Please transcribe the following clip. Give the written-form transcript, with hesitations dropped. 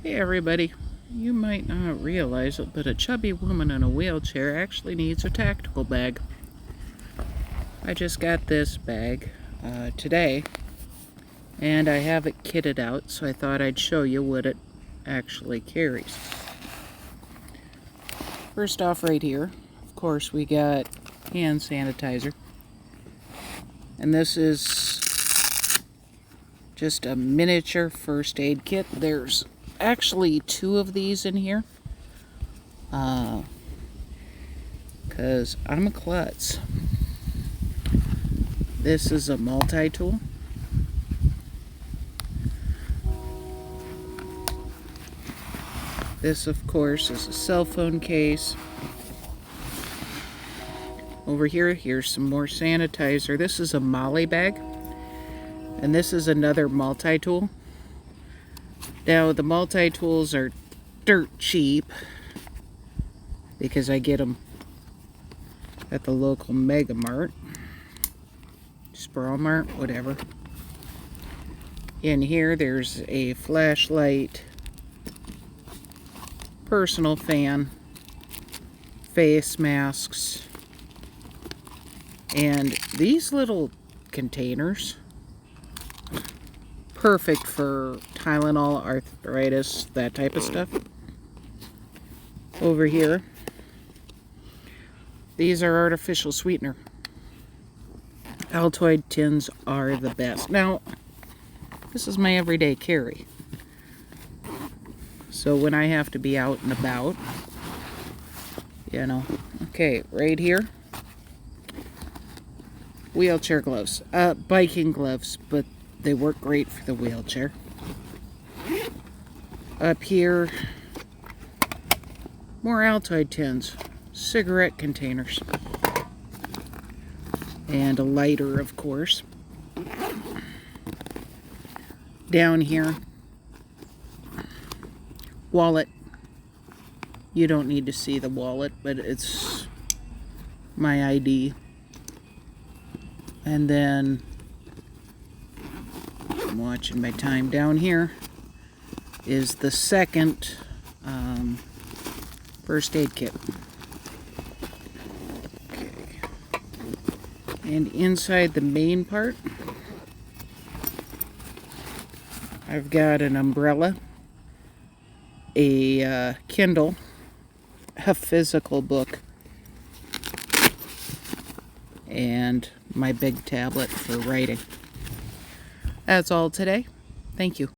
Hey everybody, you might not realize it, but a chubby woman in a wheelchair actually needs a tactical bag. I just got this bag today, and I have it kitted out, so I thought I'd show you what it actually carries. First off, right here, of course, we got hand sanitizer. And this is just a miniature first aid kit. There's actually 2 of these in here, because I'm a klutz. This is a multi-tool. This, of course, is a cell phone case. Over here, here's some more sanitizer. This is a molle bag, and this is another multi-tool. Now, the multi-tools are dirt cheap because I get them at the local Mega Mart, Sprawl Mart, whatever. In here, there's a flashlight, personal fan, face masks, and these little containers, perfect for Tylenol, arthritis, that type of stuff. Over here, these are artificial sweetener. Altoid tins are the best. Now, this is my everyday carry. So when I have to be out and about, you know. Okay, right here, wheelchair gloves. Biking gloves, but they work great for the wheelchair. Up here, more Altoid tins, cigarette containers, and a lighter, of course. Down here, wallet. You don't need to see the wallet, but it's my ID. And then, I'm watching my time, down here is the second first aid kit. Okay. And inside the main part, I've got an umbrella, a Kindle, a physical book, and my big tablet for writing. That's all today. Thank you.